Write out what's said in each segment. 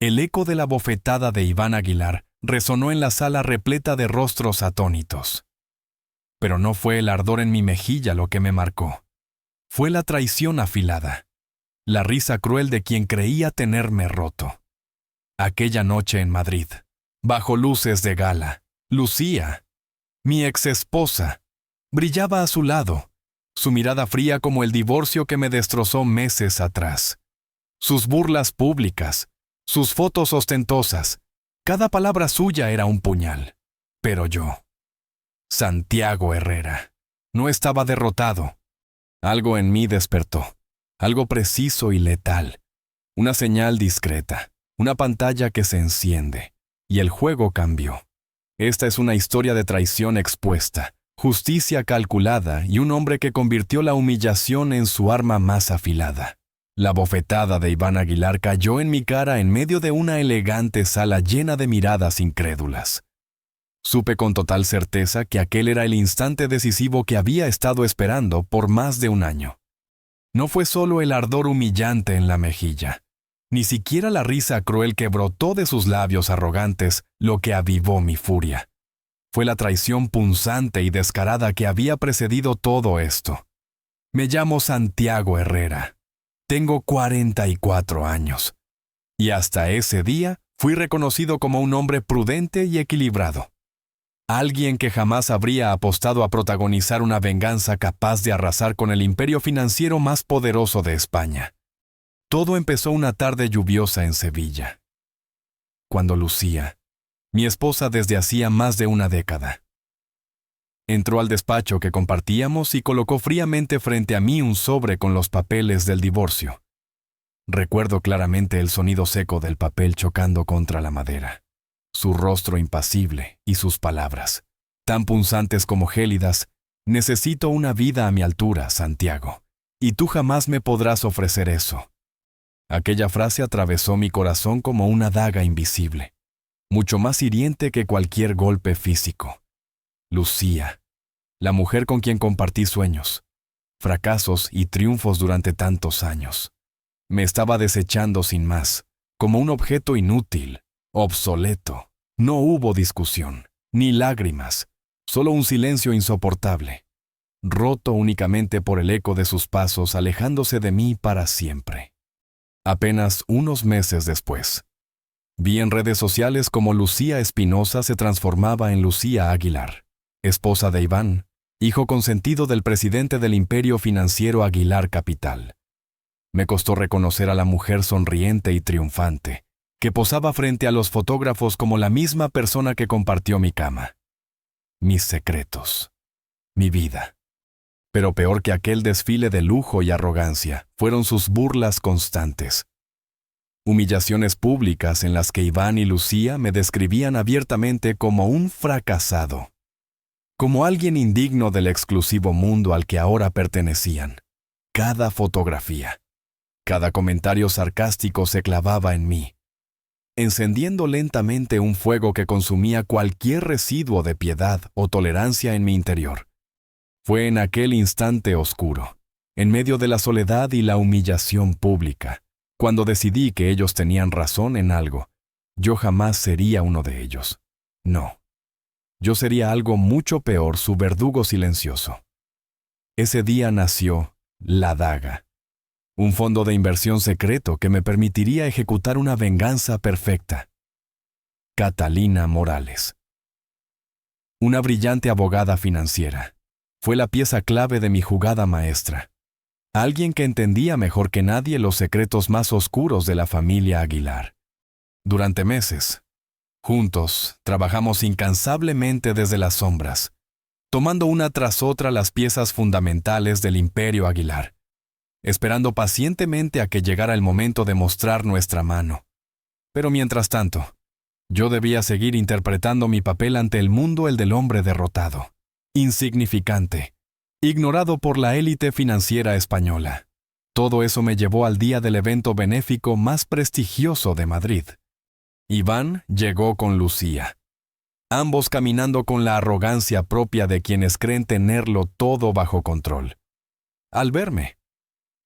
El eco de la bofetada de Iván Aguilar resonó en la sala repleta de rostros atónitos. Pero no fue el ardor en mi mejilla lo que me marcó. Fue la traición afilada, la risa cruel de quien creía tenerme roto. Aquella noche en Madrid, bajo luces de gala, Lucía, mi exesposa, brillaba a su lado, su mirada fría como el divorcio que me destrozó meses atrás. Sus burlas públicas, sus fotos ostentosas, cada palabra suya era un puñal. Pero yo, Santiago Herrera, no estaba derrotado. Algo en mí despertó, algo preciso y letal, una señal discreta, una pantalla que se enciende, y el juego cambió. Esta es una historia de traición expuesta, justicia calculada y un hombre que convirtió la humillación en su arma más afilada. La bofetada de Iván Aguilar cayó en mi cara en medio de una elegante sala llena de miradas incrédulas. Supe con total certeza que aquel era el instante decisivo que había estado esperando por más de un año. No fue solo el ardor humillante en la mejilla, ni siquiera la risa cruel que brotó de sus labios arrogantes lo que avivó mi furia. Fue la traición punzante y descarada que había precedido todo esto. Me llamo Santiago Herrera. Tengo 44 años. Y hasta ese día fui reconocido como un hombre prudente y equilibrado. Alguien que jamás habría apostado a protagonizar una venganza capaz de arrasar con el imperio financiero más poderoso de España. Todo empezó una tarde lluviosa en Sevilla, cuando Lucía, mi esposa desde hacía más de una década, entró al despacho que compartíamos y colocó fríamente frente a mí un sobre con los papeles del divorcio. Recuerdo claramente el sonido seco del papel chocando contra la madera, su rostro impasible y sus palabras, tan punzantes como gélidas: necesito una vida a mi altura, Santiago, y tú jamás me podrás ofrecer eso. Aquella frase atravesó mi corazón como una daga invisible, mucho más hiriente que cualquier golpe físico. Lucía, la mujer con quien compartí sueños, fracasos y triunfos durante tantos años, me estaba desechando sin más, como un objeto inútil, obsoleto. No hubo discusión, ni lágrimas, solo un silencio insoportable, roto únicamente por el eco de sus pasos alejándose de mí para siempre. Apenas unos meses después, vi en redes sociales cómo Lucía Espinosa se transformaba en Lucía Aguilar, esposa de Iván, hijo consentido del presidente del imperio financiero Aguilar Capital. Me costó reconocer a la mujer sonriente y triunfante, que posaba frente a los fotógrafos como la misma persona que compartió mi cama. Mis secretos, mi vida. Pero peor que aquel desfile de lujo y arrogancia fueron sus burlas constantes. Humillaciones públicas en las que Iván y Lucía me describían abiertamente como un fracasado, como alguien indigno del exclusivo mundo al que ahora pertenecían. Cada fotografía, cada comentario sarcástico se clavaba en mí, encendiendo lentamente un fuego que consumía cualquier residuo de piedad o tolerancia en mi interior. Fue en aquel instante oscuro, en medio de la soledad y la humillación pública, cuando decidí que ellos tenían razón en algo. Yo jamás sería uno de ellos. No. Yo sería algo mucho peor, su verdugo silencioso. Ese día nació La Daga, un fondo de inversión secreto que me permitiría ejecutar una venganza perfecta. Catalina Morales. Una brillante abogada financiera. Fue la pieza clave de mi jugada maestra. Alguien que entendía mejor que nadie los secretos más oscuros de la familia Aguilar. Durante meses, juntos, trabajamos incansablemente desde las sombras, tomando una tras otra las piezas fundamentales del imperio Aguilar, esperando pacientemente a que llegara el momento de mostrar nuestra mano. Pero mientras tanto, yo debía seguir interpretando mi papel ante el mundo, el del hombre derrotado, insignificante, ignorado por la élite financiera española. Todo eso me llevó al día del evento benéfico más prestigioso de Madrid. Iván llegó con Lucía, ambos caminando con la arrogancia propia de quienes creen tenerlo todo bajo control. Al verme,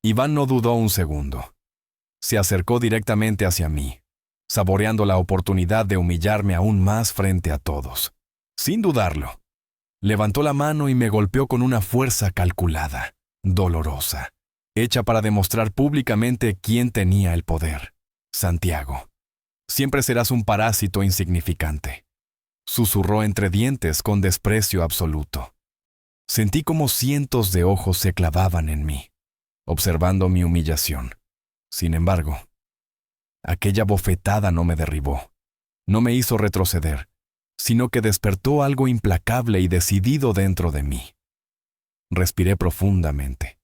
Iván no dudó un segundo. Se acercó directamente hacia mí, saboreando la oportunidad de humillarme aún más frente a todos. Sin dudarlo, levantó la mano y me golpeó con una fuerza calculada, dolorosa, hecha para demostrar públicamente quién tenía el poder. Santiago, siempre serás un parásito insignificante, susurró entre dientes con desprecio absoluto. Sentí como cientos de ojos se clavaban en mí, observando mi humillación. Sin embargo, aquella bofetada no me derribó, no me hizo retroceder, sino que despertó algo implacable y decidido dentro de mí. Respiré profundamente,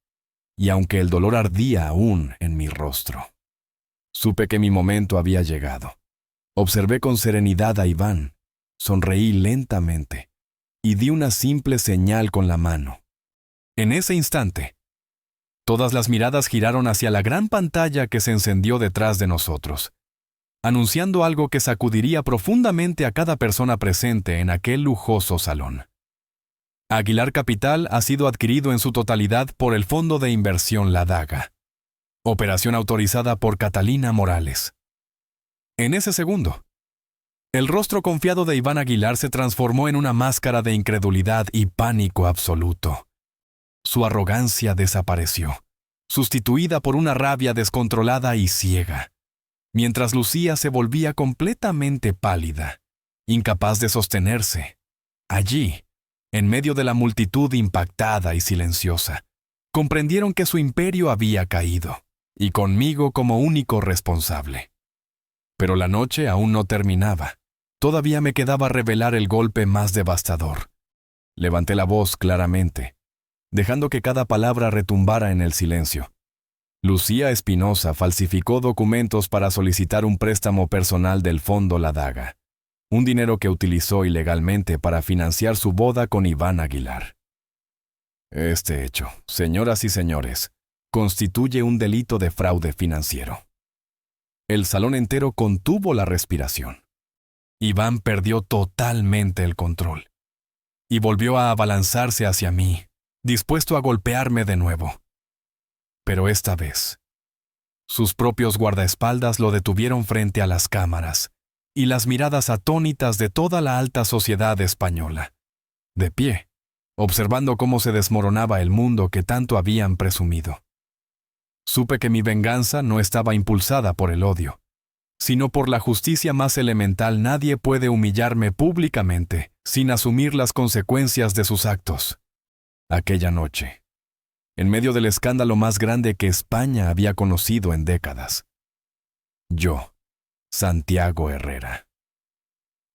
y aunque el dolor ardía aún en mi rostro, supe que mi momento había llegado. Observé con serenidad a Iván, sonreí lentamente, y di una simple señal con la mano. En ese instante, todas las miradas giraron hacia la gran pantalla que se encendió detrás de nosotros, anunciando algo que sacudiría profundamente a cada persona presente en aquel lujoso salón. Aguilar Capital ha sido adquirido en su totalidad por el Fondo de Inversión La Daga. Operación autorizada por Catalina Morales. En ese segundo, el rostro confiado de Iván Aguilar se transformó en una máscara de incredulidad y pánico absoluto. Su arrogancia desapareció, sustituida por una rabia descontrolada y ciega, mientras Lucía se volvía completamente pálida, incapaz de sostenerse. Allí, en medio de la multitud impactada y silenciosa, comprendieron que su imperio había caído, y conmigo como único responsable. Pero la noche aún no terminaba. Todavía me quedaba revelar el golpe más devastador. Levanté la voz claramente, dejando que cada palabra retumbara en el silencio. Lucía Espinosa falsificó documentos para solicitar un préstamo personal del Fondo La Daga, un dinero que utilizó ilegalmente para financiar su boda con Iván Aguilar. Este hecho, señoras y señores, constituye un delito de fraude financiero. El salón entero contuvo la respiración. Iván perdió totalmente el control y volvió a abalanzarse hacia mí, dispuesto a golpearme de nuevo. Pero esta vez, sus propios guardaespaldas lo detuvieron frente a las cámaras y las miradas atónitas de toda la alta sociedad española, de pie, observando cómo se desmoronaba el mundo que tanto habían presumido. Supe que mi venganza no estaba impulsada por el odio, sino por la justicia más elemental. Nadie puede humillarme públicamente sin asumir las consecuencias de sus actos. Aquella noche, en medio del escándalo más grande que España había conocido en décadas, yo, Santiago Herrera,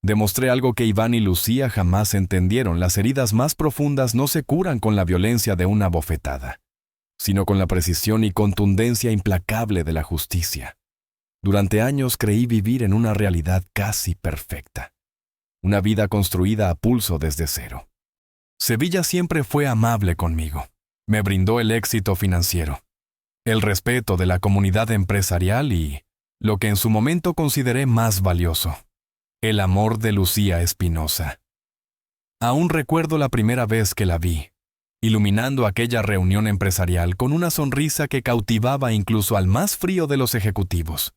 demostré algo que Iván y Lucía jamás entendieron: las heridas más profundas no se curan con la violencia de una bofetada, sino con la precisión y contundencia implacable de la justicia. Durante años creí vivir en una realidad casi perfecta, una vida construida a pulso desde cero. Sevilla siempre fue amable conmigo. Me brindó el éxito financiero, el respeto de la comunidad empresarial y, lo que en su momento consideré más valioso, el amor de Lucía Espinosa. Aún recuerdo la primera vez que la vi, iluminando aquella reunión empresarial con una sonrisa que cautivaba incluso al más frío de los ejecutivos.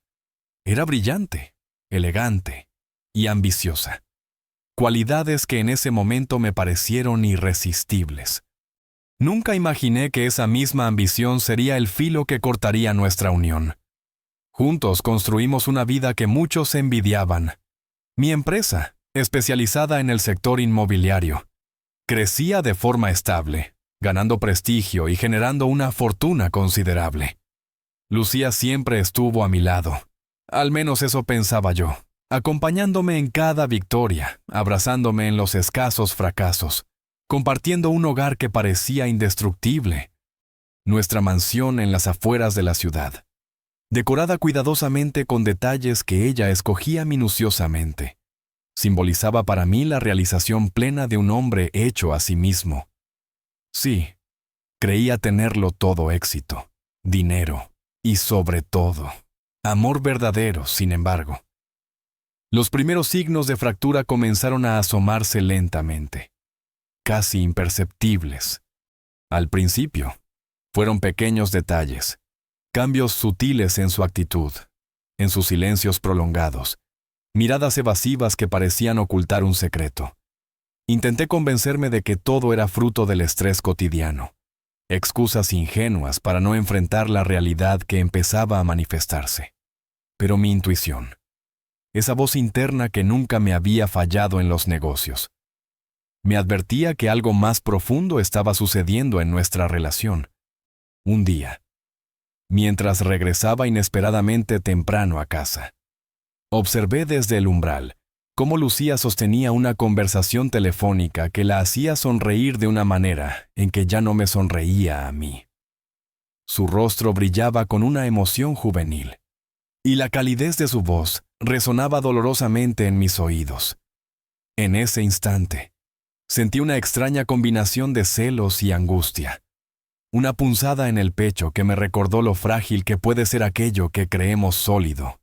Era brillante, elegante y ambiciosa, cualidades que en ese momento me parecieron irresistibles. Nunca imaginé que esa misma ambición sería el filo que cortaría nuestra unión. Juntos construimos una vida que muchos envidiaban. Mi empresa, especializada en el sector inmobiliario, crecía de forma estable, ganando prestigio y generando una fortuna considerable. Lucía siempre estuvo a mi lado, al menos eso pensaba yo, acompañándome en cada victoria, abrazándome en los escasos fracasos, compartiendo un hogar que parecía indestructible. Nuestra mansión en las afueras de la ciudad, decorada cuidadosamente con detalles que ella escogía minuciosamente, simbolizaba para mí la realización plena de un hombre hecho a sí mismo. Sí, creía tenerlo todo: éxito, dinero y, sobre todo, amor verdadero. Sin embargo, los primeros signos de fractura comenzaron a asomarse lentamente, casi imperceptibles. Al principio, fueron pequeños detalles, cambios sutiles en su actitud, en sus silencios prolongados, miradas evasivas que parecían ocultar un secreto. Intenté convencerme de que todo era fruto del estrés cotidiano, excusas ingenuas para no enfrentar la realidad que empezaba a manifestarse. Pero mi intuición, esa voz interna que nunca me había fallado en los negocios, me advertía que algo más profundo estaba sucediendo en nuestra relación. Un día, mientras regresaba inesperadamente temprano a casa, observé desde el umbral cómo Lucía sostenía una conversación telefónica que la hacía sonreír de una manera en que ya no me sonreía a mí. Su rostro brillaba con una emoción juvenil, y la calidez de su voz resonaba dolorosamente en mis oídos. En ese instante, sentí una extraña combinación de celos y angustia, una punzada en el pecho que me recordó lo frágil que puede ser aquello que creemos sólido.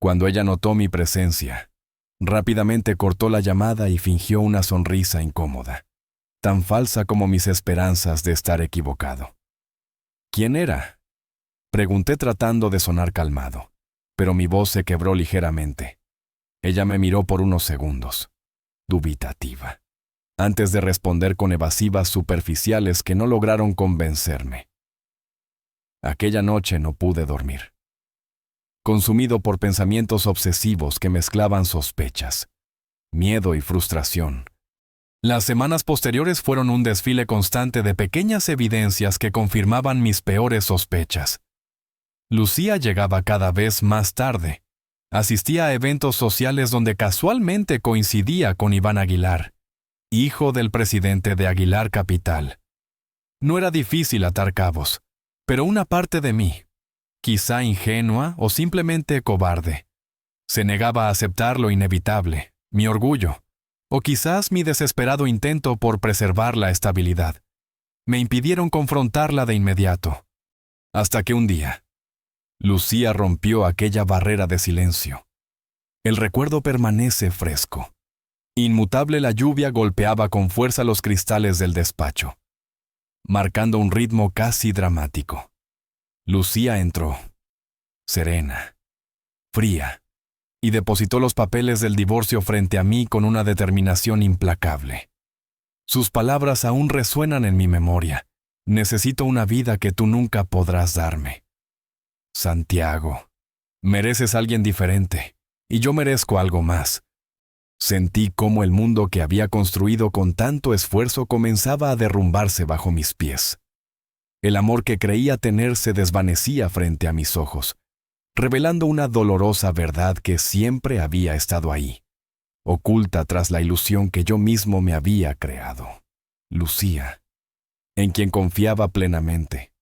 Cuando ella notó mi presencia, rápidamente cortó la llamada y fingió una sonrisa incómoda, tan falsa como mis esperanzas de estar equivocado. ¿Quién era?, pregunté tratando de sonar calmado, pero mi voz se quebró ligeramente. Ella me miró por unos segundos, dubitativa, antes de responder con evasivas superficiales que no lograron convencerme. Aquella noche no pude dormir, consumido por pensamientos obsesivos que mezclaban sospechas, miedo y frustración. Las semanas posteriores fueron un desfile constante de pequeñas evidencias que confirmaban mis peores sospechas. Lucía llegaba cada vez más tarde. Asistía a eventos sociales donde casualmente coincidía con Iván Aguilar, hijo del presidente de Aguilar Capital. No era difícil atar cabos, pero una parte de mí, quizá ingenua o simplemente cobarde, se negaba a aceptar lo inevitable, mi orgullo, o quizás mi desesperado intento por preservar la estabilidad. Me impidieron confrontarla de inmediato, hasta que un día, Lucía rompió aquella barrera de silencio. El recuerdo permanece fresco. Inmutable, la lluvia golpeaba con fuerza los cristales del despacho, marcando un ritmo casi dramático. Lucía entró, serena, fría, y depositó los papeles del divorcio frente a mí con una determinación implacable. Sus palabras aún resuenan en mi memoria. Necesito una vida que tú nunca podrás darme. Santiago, mereces a alguien diferente, y yo merezco algo más. Sentí cómo el mundo que había construido con tanto esfuerzo comenzaba a derrumbarse bajo mis pies. El amor que creía tener se desvanecía frente a mis ojos, revelando una dolorosa verdad que siempre había estado ahí, oculta tras la ilusión que yo mismo me había creado. Lucía, en quien confiaba plenamente,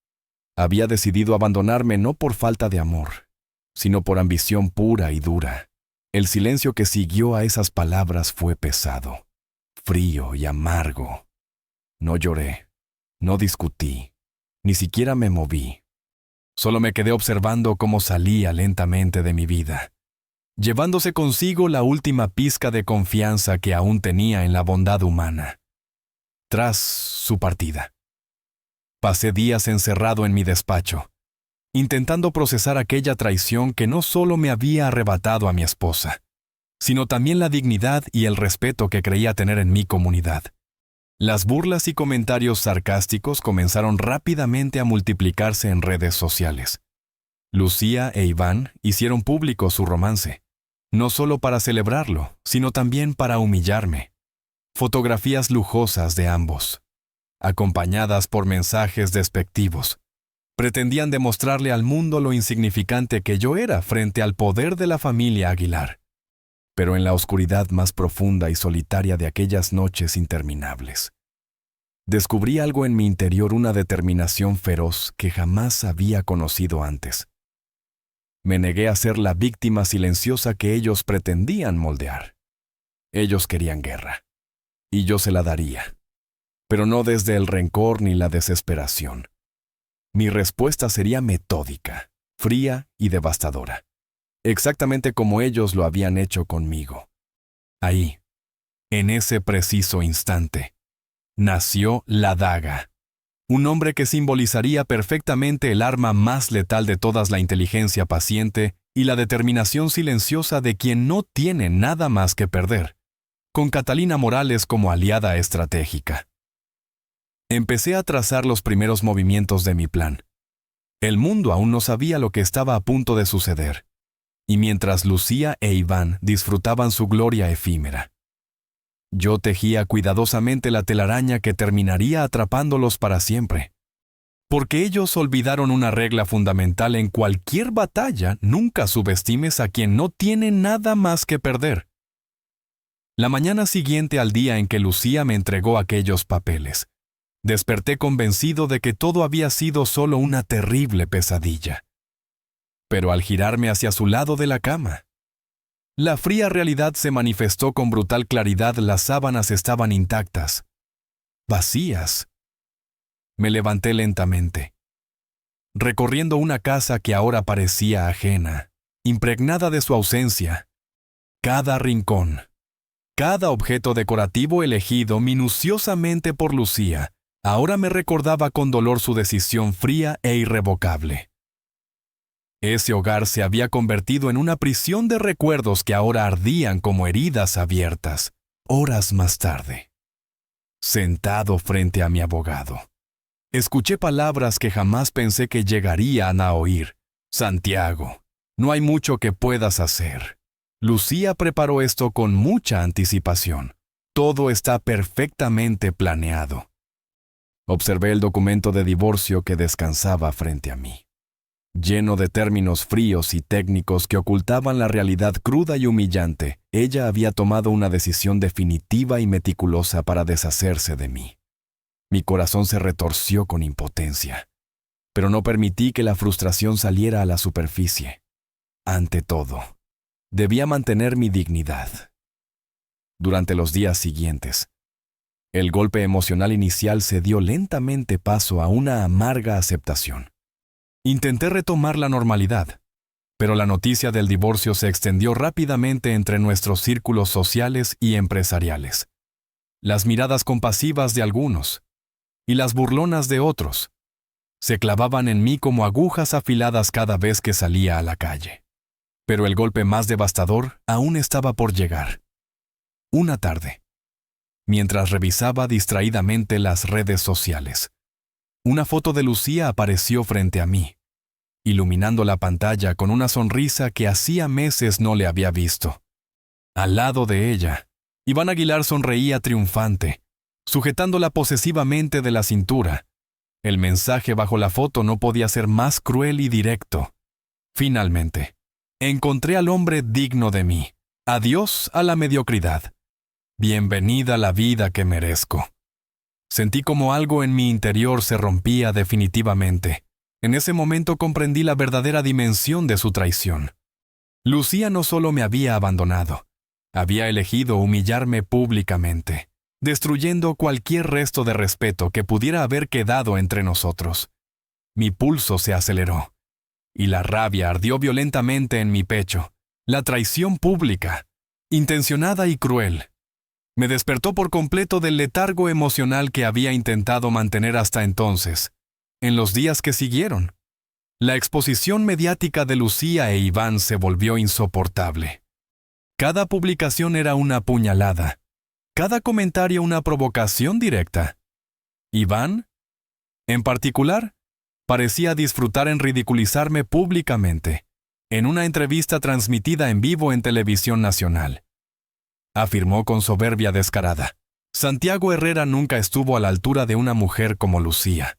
había decidido abandonarme no por falta de amor, sino por ambición pura y dura. El silencio que siguió a esas palabras fue pesado, frío y amargo. No lloré, no discutí, ni siquiera me moví. Solo me quedé observando cómo salía lentamente de mi vida, llevándose consigo la última pizca de confianza que aún tenía en la bondad humana. Tras su partida, pasé días encerrado en mi despacho, intentando procesar aquella traición que no solo me había arrebatado a mi esposa, sino también la dignidad y el respeto que creía tener en mi comunidad. Las burlas y comentarios sarcásticos comenzaron rápidamente a multiplicarse en redes sociales. Lucía e Iván hicieron público su romance, no solo para celebrarlo, sino también para humillarme. Fotografías lujosas de ambos, acompañadas por mensajes despectivos, pretendían demostrarle al mundo lo insignificante que yo era frente al poder de la familia Aguilar. Pero en la oscuridad más profunda y solitaria de aquellas noches interminables, descubrí algo en mi interior, una determinación feroz que jamás había conocido antes. Me negué a ser la víctima silenciosa que ellos pretendían moldear. Ellos querían guerra, y yo se la daría, pero no desde el rencor ni la desesperación. Mi respuesta sería metódica, fría y devastadora, exactamente como ellos lo habían hecho conmigo. Ahí, en ese preciso instante, nació la daga, un nombre que simbolizaría perfectamente el arma más letal de todas: la inteligencia paciente y la determinación silenciosa de quien no tiene nada más que perder, con Catalina Morales como aliada estratégica. Empecé a trazar los primeros movimientos de mi plan. El mundo aún no sabía lo que estaba a punto de suceder, y mientras Lucía e Iván disfrutaban su gloria efímera, yo tejía cuidadosamente la telaraña que terminaría atrapándolos para siempre. Porque ellos olvidaron una regla fundamental en cualquier batalla: nunca subestimes a quien no tiene nada más que perder. La mañana siguiente al día en que Lucía me entregó aquellos papeles, desperté convencido de que todo había sido solo una terrible pesadilla. Pero al girarme hacia su lado de la cama, la fría realidad se manifestó con brutal claridad. Las sábanas estaban intactas, vacías. Me levanté lentamente, recorriendo una casa que ahora parecía ajena, impregnada de su ausencia. Cada rincón, cada objeto decorativo elegido minuciosamente por Lucía, ahora me recordaba con dolor su decisión fría e irrevocable. Ese hogar se había convertido en una prisión de recuerdos que ahora ardían como heridas abiertas. Horas más tarde, sentado frente a mi abogado, escuché palabras que jamás pensé que llegarían a oír. Santiago, no hay mucho que puedas hacer. Lucía preparó esto con mucha anticipación. Todo está perfectamente planeado. Observé el documento de divorcio que descansaba frente a mí, lleno de términos fríos y técnicos que ocultaban la realidad cruda y humillante. Ella había tomado una decisión definitiva y meticulosa para deshacerse de mí. Mi corazón se retorció con impotencia, pero no permití que la frustración saliera a la superficie. Ante todo, debía mantener mi dignidad. Durante los días siguientes, el golpe emocional inicial se dio lentamente paso a una amarga aceptación. Intenté retomar la normalidad, pero la noticia del divorcio se extendió rápidamente entre nuestros círculos sociales y empresariales. Las miradas compasivas de algunos y las burlonas de otros se clavaban en mí como agujas afiladas cada vez que salía a la calle. Pero el golpe más devastador aún estaba por llegar. Una tarde, mientras revisaba distraídamente las redes sociales, una foto de Lucía apareció frente a mí, iluminando la pantalla con una sonrisa que hacía meses no le había visto. Al lado de ella, Iván Aguilar sonreía triunfante, sujetándola posesivamente de la cintura. El mensaje bajo la foto no podía ser más cruel y directo. Finalmente, encontré al hombre digno de mí. Adiós a la mediocridad. Bienvenida a la vida que merezco. Sentí como algo en mi interior se rompía definitivamente. En ese momento comprendí la verdadera dimensión de su traición. Lucía no solo me había abandonado, había elegido humillarme públicamente, destruyendo cualquier resto de respeto que pudiera haber quedado entre nosotros. Mi pulso se aceleró, y la rabia ardió violentamente en mi pecho. La traición pública, intencionada y cruel, me despertó por completo del letargo emocional que había intentado mantener hasta entonces. En los días que siguieron, la exposición mediática de Lucía e Iván se volvió insoportable. Cada publicación era una puñalada, cada comentario una provocación directa. Iván, en particular, parecía disfrutar en ridiculizarme públicamente, en una entrevista transmitida en vivo en televisión nacional. Afirmó con soberbia descarada: Santiago Herrera nunca estuvo a la altura de una mujer como Lucía.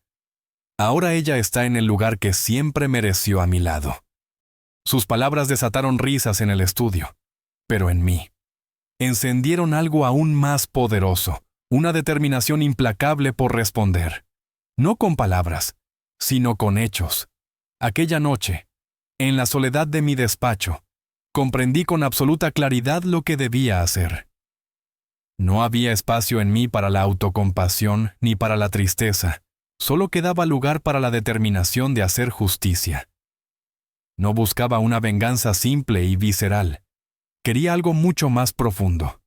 Ahora ella está en el lugar que siempre mereció a mi lado. Sus palabras desataron risas en el estudio, pero en mí encendieron algo aún más poderoso, una determinación implacable por responder. No con palabras, sino con hechos. Aquella noche, en la soledad de mi despacho, comprendí con absoluta claridad lo que debía hacer. No había espacio en mí para la autocompasión ni para la tristeza. Solo quedaba lugar para la determinación de hacer justicia. No buscaba una venganza simple y visceral. Quería algo mucho más profundo,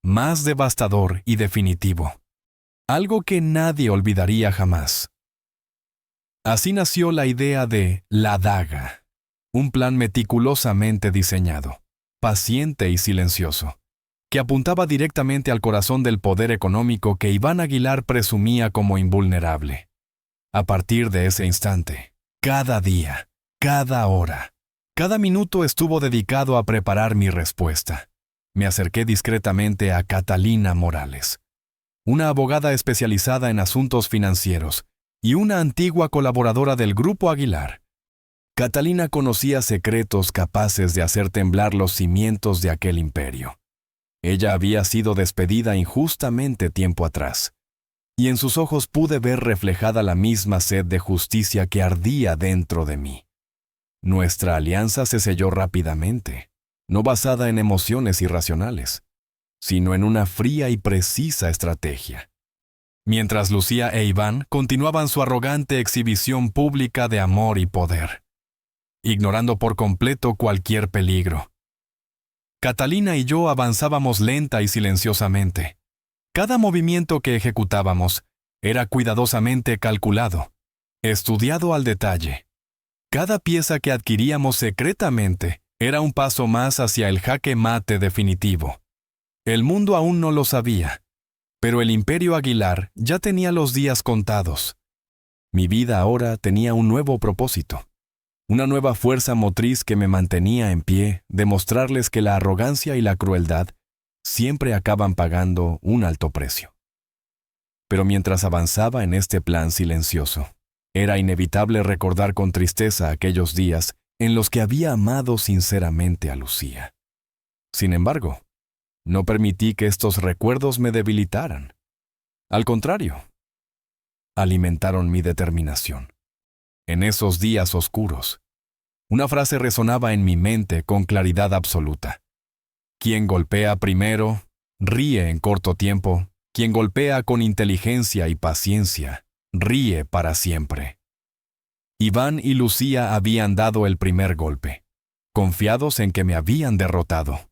más devastador y definitivo. Algo que nadie olvidaría jamás. Así nació la idea de La Daga, Un plan meticulosamente diseñado, paciente y silencioso, que apuntaba directamente al corazón del poder económico que Iván Aguilar presumía como invulnerable. A partir de ese instante, cada día, cada hora, cada minuto estuvo dedicado a preparar mi respuesta. Me acerqué discretamente a Catalina Morales, una abogada especializada en asuntos financieros y una antigua colaboradora del Grupo Aguilar. Catalina conocía secretos capaces de hacer temblar los cimientos de aquel imperio. Ella había sido despedida injustamente tiempo atrás, y en sus ojos pude ver reflejada la misma sed de justicia que ardía dentro de mí. Nuestra alianza se selló rápidamente, no basada en emociones irracionales, sino en una fría y precisa estrategia. Mientras Lucía e Iván continuaban su arrogante exhibición pública de amor y poder, ignorando por completo cualquier peligro. Catalina y yo avanzábamos lenta y silenciosamente. Cada movimiento que ejecutábamos era cuidadosamente calculado, estudiado al detalle. Cada pieza que adquiríamos secretamente era un paso más hacia el jaque mate definitivo. El mundo aún no lo sabía, pero el Imperio Aguilar ya tenía los días contados. Mi vida ahora tenía un nuevo propósito, una nueva fuerza motriz que me mantenía en pie, demostrarles que la arrogancia y la crueldad siempre acaban pagando un alto precio. Pero mientras avanzaba en este plan silencioso, era inevitable recordar con tristeza aquellos días en los que había amado sinceramente a Lucía. Sin embargo, no permití que estos recuerdos me debilitaran. Al contrario, alimentaron mi determinación. En esos días oscuros, una frase resonaba en mi mente con claridad absoluta. Quien golpea primero, ríe en corto tiempo. Quien golpea con inteligencia y paciencia, ríe para siempre. Iván y Lucía habían dado el primer golpe, confiados en que me habían derrotado.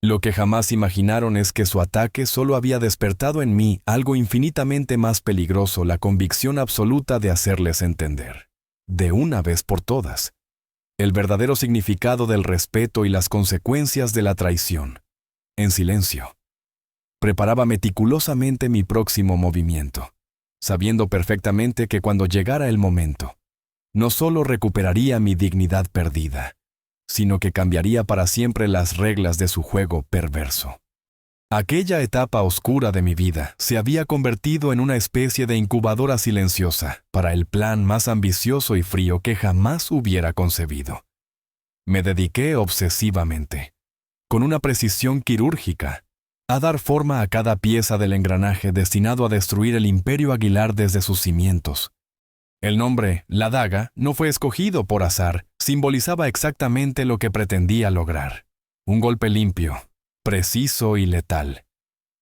Lo que jamás imaginaron es que su ataque solo había despertado en mí algo infinitamente más peligroso, la convicción absoluta de hacerles entender, de una vez por todas, el verdadero significado del respeto y las consecuencias de la traición. En silencio, preparaba meticulosamente mi próximo movimiento, sabiendo perfectamente que cuando llegara el momento, no solo recuperaría mi dignidad perdida, sino que cambiaría para siempre las reglas de su juego perverso. Aquella etapa oscura de mi vida se había convertido en una especie de incubadora silenciosa para el plan más ambicioso y frío que jamás hubiera concebido. Me dediqué obsesivamente, con una precisión quirúrgica, a dar forma a cada pieza del engranaje destinado a destruir el Imperio Aguilar desde sus cimientos. El nombre, La Daga, no fue escogido por azar, simbolizaba exactamente lo que pretendía lograr. Un golpe limpio, preciso y letal,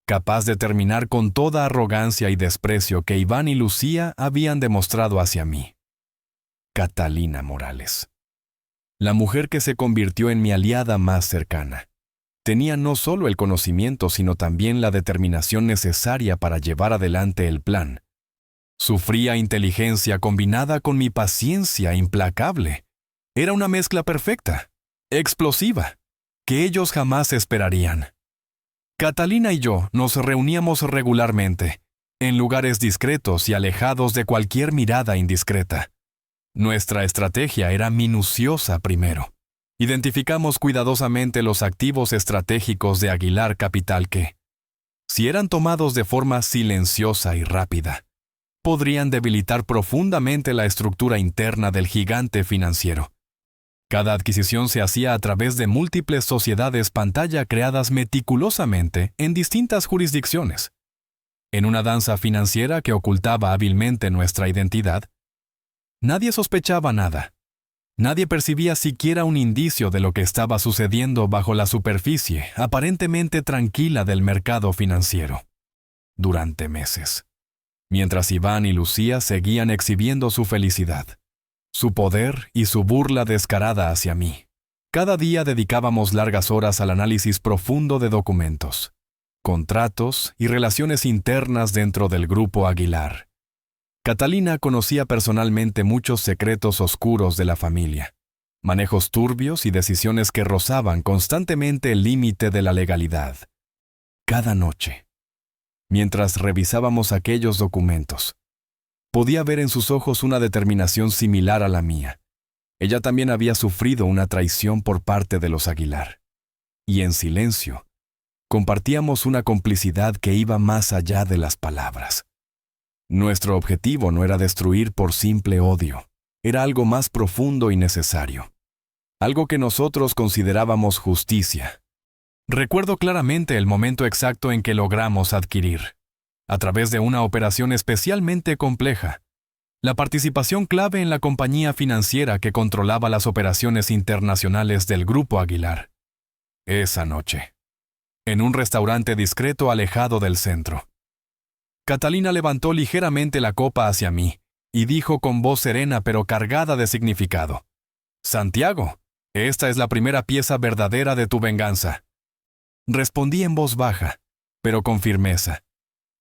capaz de terminar con toda arrogancia y desprecio que Iván y Lucía habían demostrado hacia mí. Catalina Morales. La mujer que se convirtió en mi aliada más cercana. Tenía no solo el conocimiento, sino también la determinación necesaria para llevar adelante el plan. Su fría inteligencia combinada con mi paciencia implacable era una mezcla perfecta, explosiva, que ellos jamás esperarían. Catalina y yo nos reuníamos regularmente, en lugares discretos y alejados de cualquier mirada indiscreta. Nuestra estrategia era minuciosa primero. Identificamos cuidadosamente los activos estratégicos de Aguilar Capital que, si eran tomados de forma silenciosa y rápida, podrían debilitar profundamente la estructura interna del gigante financiero. Cada adquisición se hacía a través de múltiples sociedades pantalla creadas meticulosamente en distintas jurisdicciones. En una danza financiera que ocultaba hábilmente nuestra identidad, nadie sospechaba nada. Nadie percibía siquiera un indicio de lo que estaba sucediendo bajo la superficie aparentemente tranquila del mercado financiero. Durante meses, mientras Iván y Lucía seguían exhibiendo su felicidad, su poder y su burla descarada hacia mí, cada día dedicábamos largas horas al análisis profundo de documentos, contratos y relaciones internas dentro del Grupo Aguilar. Catalina conocía personalmente muchos secretos oscuros de la familia, manejos turbios y decisiones que rozaban constantemente el límite de la legalidad. Cada noche, mientras revisábamos aquellos documentos, podía ver en sus ojos una determinación similar a la mía. Ella también había sufrido una traición por parte de los Aguilar. Y en silencio, compartíamos una complicidad que iba más allá de las palabras. Nuestro objetivo no era destruir por simple odio, era algo más profundo y necesario. Algo que nosotros considerábamos justicia. Recuerdo claramente el momento exacto en que logramos adquirir, a través de una operación especialmente compleja, la participación clave en la compañía financiera que controlaba las operaciones internacionales del Grupo Aguilar. Esa noche, en un restaurante discreto alejado del centro, Catalina levantó ligeramente la copa hacia mí y dijo con voz serena pero cargada de significado: «Santiago, esta es la primera pieza verdadera de tu venganza». Respondí en voz baja, pero con firmeza: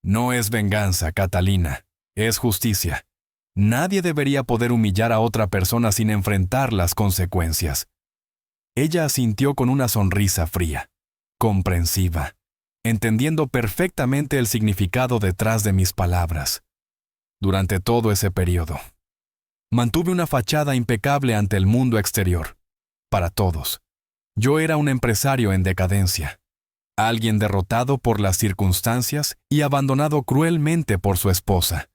«No es venganza, Catalina, es justicia. Nadie debería poder humillar a otra persona sin enfrentar las consecuencias». Ella asintió con una sonrisa fría, comprensiva, entendiendo perfectamente el significado detrás de mis palabras. Durante todo ese periodo, mantuve una fachada impecable ante el mundo exterior. Para todos, yo era un empresario en decadencia, alguien derrotado por las circunstancias y abandonado cruelmente por su esposa.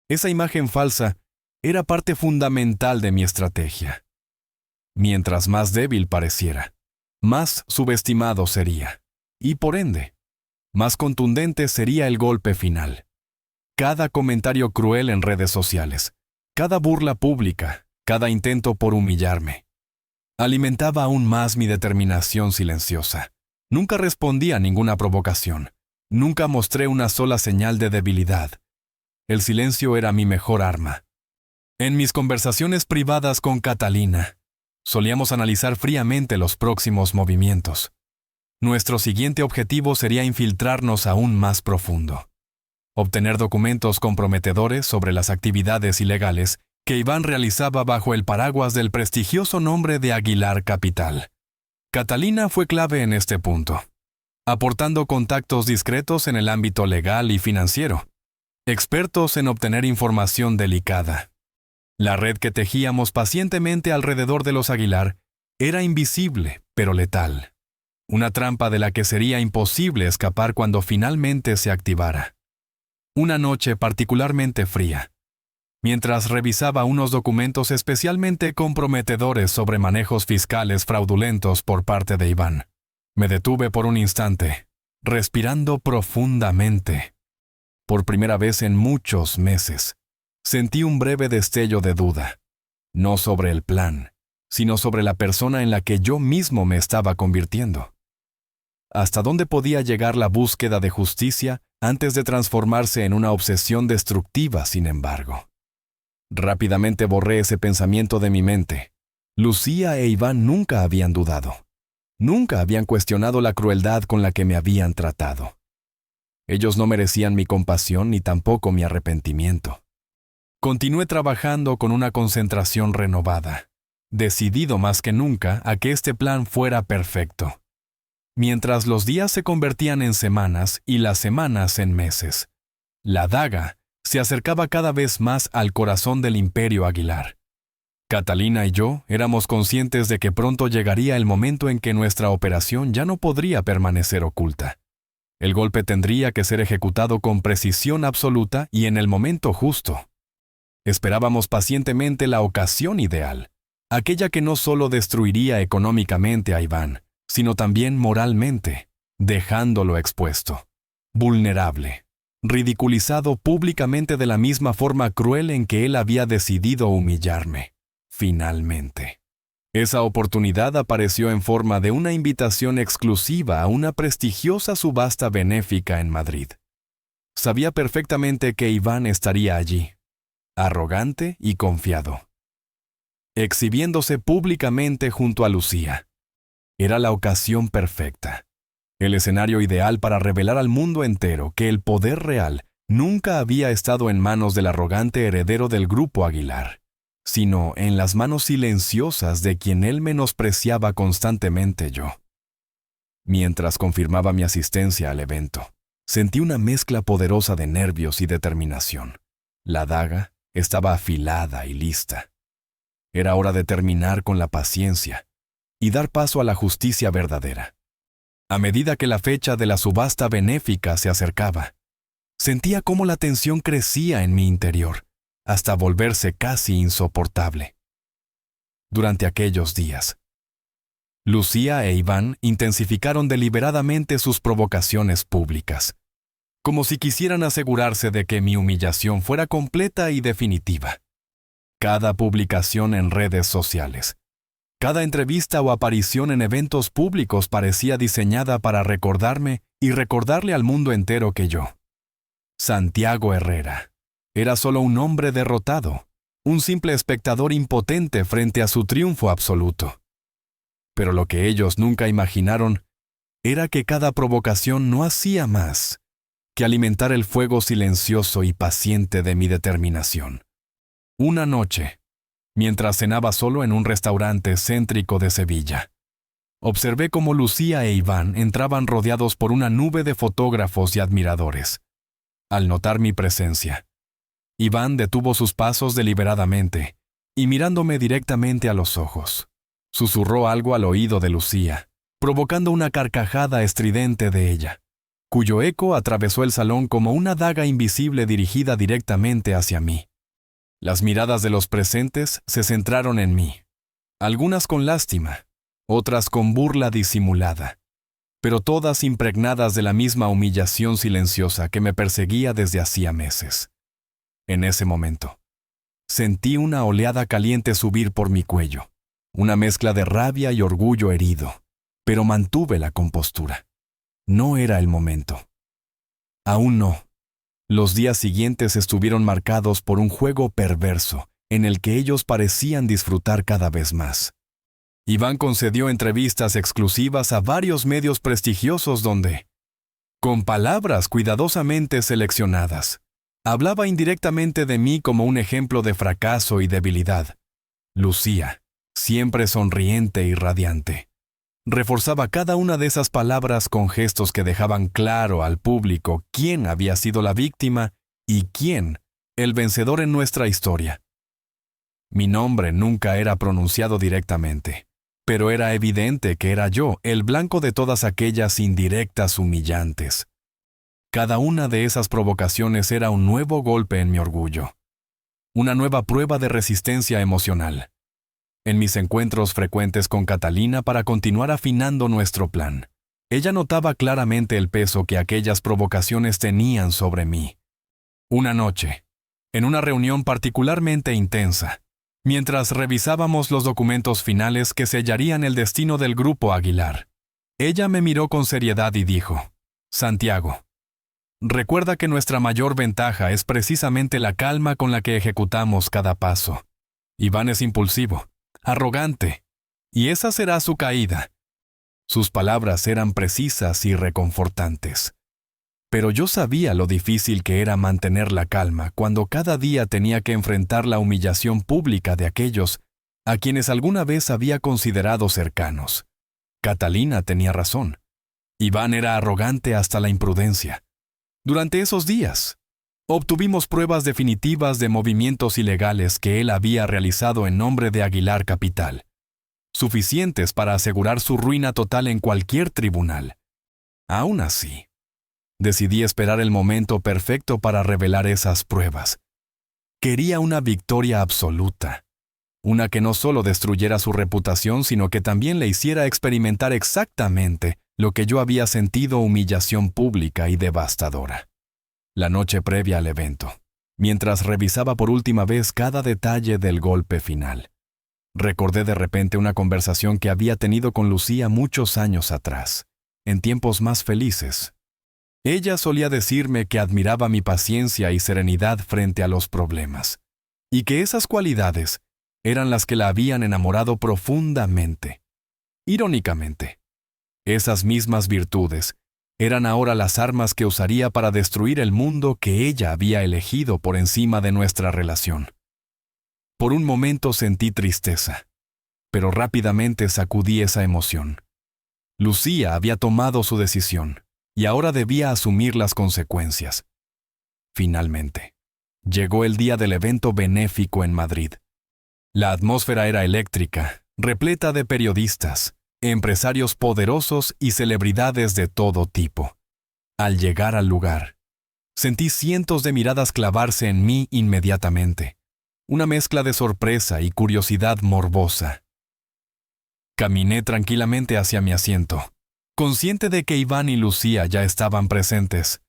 Esa imagen falsa era parte fundamental de mi estrategia. Mientras más débil pareciera, más subestimado sería, y por ende, más contundente sería el golpe final. Cada comentario cruel en redes sociales, cada burla pública, cada intento por humillarme, alimentaba aún más mi determinación silenciosa. Nunca respondí a ninguna provocación. Nunca mostré una sola señal de debilidad. El silencio era mi mejor arma. En mis conversaciones privadas con Catalina, solíamos analizar fríamente los próximos movimientos. Nuestro siguiente objetivo sería infiltrarnos aún más profundo. Obtener documentos comprometedores sobre las actividades ilegales que Iván realizaba bajo el paraguas del prestigioso nombre de Aguilar Capital. Catalina fue clave en este punto, aportando contactos discretos en el ámbito legal y financiero, expertos en obtener información delicada. La red que tejíamos pacientemente alrededor de los Aguilar era invisible, pero letal. Una trampa de la que sería imposible escapar cuando finalmente se activara. Una noche particularmente fría, mientras revisaba unos documentos especialmente comprometedores sobre manejos fiscales fraudulentos por parte de Iván, me detuve por un instante, respirando profundamente. Por primera vez en muchos meses, sentí un breve destello de duda, no sobre el plan, sino sobre la persona en la que yo mismo me estaba convirtiendo. ¿Hasta dónde podía llegar la búsqueda de justicia antes de transformarse en una obsesión destructiva, sin embargo? Rápidamente borré ese pensamiento de mi mente. Lucía e Iván nunca habían dudado. Nunca habían cuestionado la crueldad con la que me habían tratado. Ellos no merecían mi compasión ni tampoco mi arrepentimiento. Continué trabajando con una concentración renovada, decidido más que nunca a que este plan fuera perfecto. Mientras los días se convertían en semanas y las semanas en meses, la daga se acercaba cada vez más al corazón del Imperio Aguilar. Catalina y yo éramos conscientes de que pronto llegaría el momento en que nuestra operación ya no podría permanecer oculta. El golpe tendría que ser ejecutado con precisión absoluta y en el momento justo. Esperábamos pacientemente la ocasión ideal, aquella que no solo destruiría económicamente a Iván, sino también moralmente, dejándolo expuesto, vulnerable, ridiculizado públicamente de la misma forma cruel en que él había decidido humillarme. Finalmente, esa oportunidad apareció en forma de una invitación exclusiva a una prestigiosa subasta benéfica en Madrid. Sabía perfectamente que Iván estaría allí, arrogante y confiado, exhibiéndose públicamente junto a Lucía. Era la ocasión perfecta, el escenario ideal para revelar al mundo entero que el poder real nunca había estado en manos del arrogante heredero del Grupo Aguilar, sino en las manos silenciosas de quien él menospreciaba constantemente yo. Mientras confirmaba mi asistencia al evento, sentí una mezcla poderosa de nervios y determinación. La daga estaba afilada y lista. Era hora de terminar con la paciencia y dar paso a la justicia verdadera. A medida que la fecha de la subasta benéfica se acercaba, sentía cómo la tensión crecía en mi interior, hasta volverse casi insoportable. Durante aquellos días, Lucía e Iván intensificaron deliberadamente sus provocaciones públicas, como si quisieran asegurarse de que mi humillación fuera completa y definitiva. Cada publicación en redes sociales, cada entrevista o aparición en eventos públicos parecía diseñada para recordarme y recordarle al mundo entero que yo, Santiago Herrera, era solo un hombre derrotado, un simple espectador impotente frente a su triunfo absoluto. Pero lo que ellos nunca imaginaron era que cada provocación no hacía más que alimentar el fuego silencioso y paciente de mi determinación. Una noche, mientras cenaba solo en un restaurante céntrico de Sevilla, observé cómo Lucía e Iván entraban rodeados por una nube de fotógrafos y admiradores. Al notar mi presencia, Iván detuvo sus pasos deliberadamente y mirándome directamente a los ojos, susurró algo al oído de Lucía, provocando una carcajada estridente de ella, cuyo eco atravesó el salón como una daga invisible dirigida directamente hacia mí. Las miradas de los presentes se centraron en mí, algunas con lástima, otras con burla disimulada, pero todas impregnadas de la misma humillación silenciosa que me perseguía desde hacía meses. En ese momento, sentí una oleada caliente subir por mi cuello, una mezcla de rabia y orgullo herido, pero mantuve la compostura. No era el momento. Aún no. Los días siguientes estuvieron marcados por un juego perverso, en el que ellos parecían disfrutar cada vez más. Iván concedió entrevistas exclusivas a varios medios prestigiosos donde, con palabras cuidadosamente seleccionadas, hablaba indirectamente de mí como un ejemplo de fracaso y debilidad. Lucía, siempre sonriente y radiante, reforzaba cada una de esas palabras con gestos que dejaban claro al público quién había sido la víctima y quién el vencedor en nuestra historia. Mi nombre nunca era pronunciado directamente, pero era evidente que era yo el blanco de todas aquellas indirectas humillantes. Cada una de esas provocaciones era un nuevo golpe en mi orgullo, una nueva prueba de resistencia emocional. En mis encuentros frecuentes con Catalina para continuar afinando nuestro plan, ella notaba claramente el peso que aquellas provocaciones tenían sobre mí. Una noche, en una reunión particularmente intensa, mientras revisábamos los documentos finales que sellarían el destino del Grupo Aguilar, ella me miró con seriedad y dijo: «Santiago, recuerda que nuestra mayor ventaja es precisamente la calma con la que ejecutamos cada paso. Iván es impulsivo, arrogante, y esa será su caída». Sus palabras eran precisas y reconfortantes. Pero yo sabía lo difícil que era mantener la calma cuando cada día tenía que enfrentar la humillación pública de aquellos a quienes alguna vez había considerado cercanos. Catalina tenía razón. Iván era arrogante hasta la imprudencia. Durante esos días, obtuvimos pruebas definitivas de movimientos ilegales que él había realizado en nombre de Aguilar Capital, suficientes para asegurar su ruina total en cualquier tribunal. Aún así, decidí esperar el momento perfecto para revelar esas pruebas. Quería una victoria absoluta, una que no solo destruyera su reputación, sino que también le hiciera experimentar exactamente lo que yo había sentido: humillación pública y devastadora. La noche previa al evento, mientras revisaba por última vez cada detalle del golpe final, recordé de repente una conversación que había tenido con Lucía muchos años atrás, en tiempos más felices. Ella solía decirme que admiraba mi paciencia y serenidad frente a los problemas, y que esas cualidades eran las que la habían enamorado profundamente. Irónicamente, esas mismas virtudes eran ahora las armas que usaría para destruir el mundo que ella había elegido por encima de nuestra relación. Por un momento sentí tristeza, pero rápidamente sacudí esa emoción. Lucía había tomado su decisión, y ahora debía asumir las consecuencias. Finalmente, llegó el día del evento benéfico en Madrid. La atmósfera era eléctrica, repleta de periodistas, empresarios poderosos y celebridades de todo tipo. Al llegar al lugar, sentí cientos de miradas clavarse en mí inmediatamente, una mezcla de sorpresa y curiosidad morbosa. Caminé tranquilamente hacia mi asiento, consciente de que Iván y Lucía ya estaban presentes.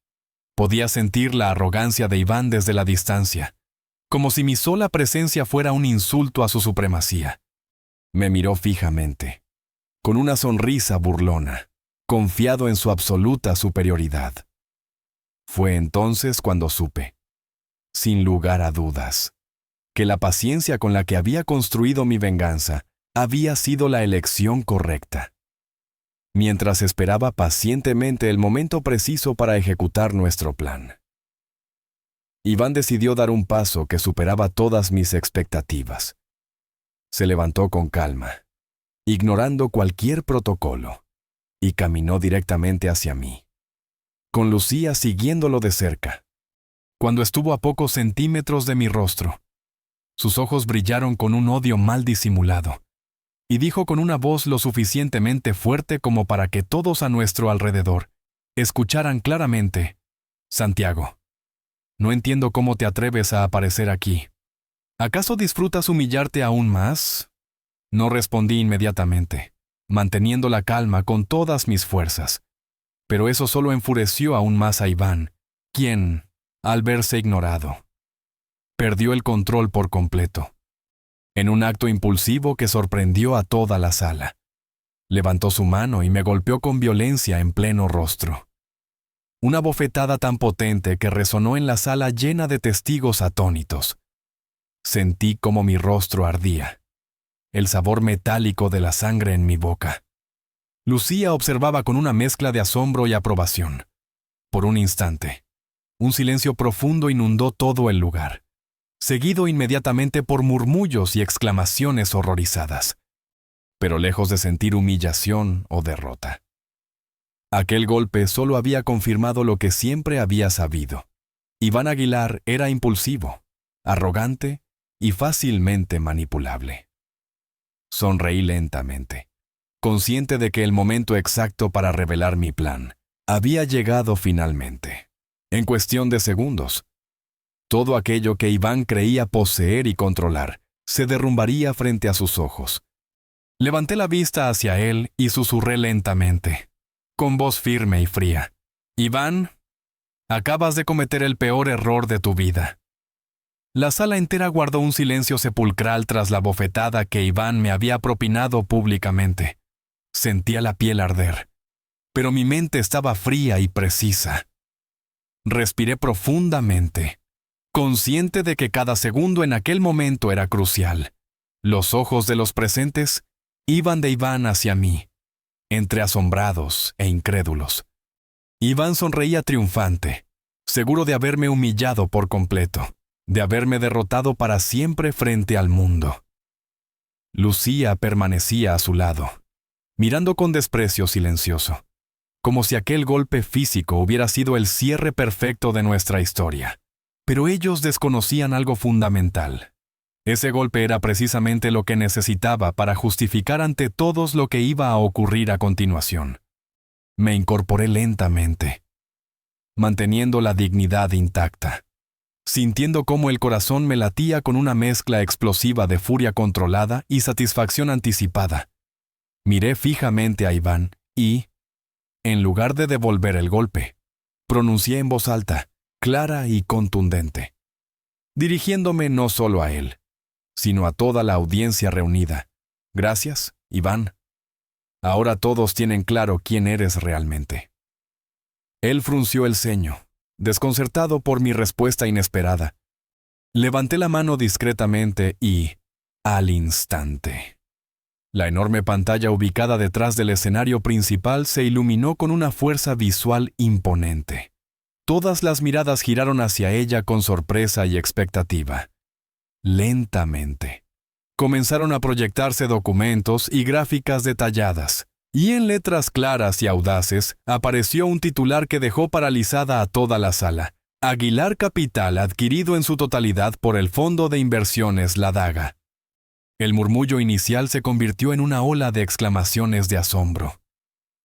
Podía sentir la arrogancia de Iván desde la distancia, como si mi sola presencia fuera un insulto a su supremacía. Me miró fijamente, con una sonrisa burlona, confiado en su absoluta superioridad. Fue entonces cuando supe, sin lugar a dudas, que la paciencia con la que había construido mi venganza había sido la elección correcta. Mientras esperaba pacientemente el momento preciso para ejecutar nuestro plan, Iván decidió dar un paso que superaba todas mis expectativas. Se levantó con calma, ignorando cualquier protocolo, y caminó directamente hacia mí, con Lucía siguiéndolo de cerca. Cuando estuvo a pocos centímetros de mi rostro, sus ojos brillaron con un odio mal disimulado, y dijo con una voz lo suficientemente fuerte como para que todos a nuestro alrededor escucharan claramente: «Santiago, no entiendo cómo te atreves a aparecer aquí. ¿Acaso disfrutas humillarte aún más?» No respondí inmediatamente, manteniendo la calma con todas mis fuerzas. Pero eso solo enfureció aún más a Iván, quien, al verse ignorado, perdió el control por completo. En un acto impulsivo que sorprendió a toda la sala, levantó su mano y me golpeó con violencia en pleno rostro. Una bofetada tan potente que resonó en la sala llena de testigos atónitos. Sentí como mi rostro ardía, el sabor metálico de la sangre en mi boca. Lucía observaba con una mezcla de asombro y aprobación. Por un instante, un silencio profundo inundó todo el lugar, seguido inmediatamente por murmullos y exclamaciones horrorizadas, pero lejos de sentir humillación o derrota. Aquel golpe solo había confirmado lo que siempre había sabido. Iván Aguilar era impulsivo, arrogante y fácilmente manipulable. Sonreí lentamente, consciente de que el momento exacto para revelar mi plan había llegado finalmente. En cuestión de segundos, todo aquello que Iván creía poseer y controlar se derrumbaría frente a sus ojos. Levanté la vista hacia él y susurré lentamente, con voz firme y fría: «Iván, acabas de cometer el peor error de tu vida». La sala entera guardó un silencio sepulcral tras la bofetada que Iván me había propinado públicamente. Sentía la piel arder, pero mi mente estaba fría y precisa. Respiré profundamente, consciente de que cada segundo en aquel momento era crucial. Los ojos de los presentes iban de Iván hacia mí, entre asombrados e incrédulos. Iván sonreía triunfante, seguro de haberme humillado por completo, de haberme derrotado para siempre frente al mundo. Lucía permanecía a su lado, mirando con desprecio silencioso, como si aquel golpe físico hubiera sido el cierre perfecto de nuestra historia. Pero ellos desconocían algo fundamental. Ese golpe era precisamente lo que necesitaba para justificar ante todos lo que iba a ocurrir a continuación. Me incorporé lentamente, manteniendo la dignidad intacta, sintiendo cómo el corazón me latía con una mezcla explosiva de furia controlada y satisfacción anticipada. Miré fijamente a Iván y, en lugar de devolver el golpe, pronuncié en voz alta, clara y contundente, dirigiéndome no solo a él, sino a toda la audiencia reunida: «Gracias, Iván. Ahora todos tienen claro quién eres realmente». Él frunció el ceño, desconcertado por mi respuesta inesperada. Levanté la mano discretamente y, al instante, la enorme pantalla ubicada detrás del escenario principal se iluminó con una fuerza visual imponente. Todas las miradas giraron hacia ella con sorpresa y expectativa. lentamente. Comenzaron a proyectarse documentos y gráficas detalladas, y en letras claras y audaces apareció un titular que dejó paralizada a toda la sala. Aguilar Capital adquirido en su totalidad por el Fondo de Inversiones La Daga. El murmullo inicial se convirtió en una ola de exclamaciones de asombro,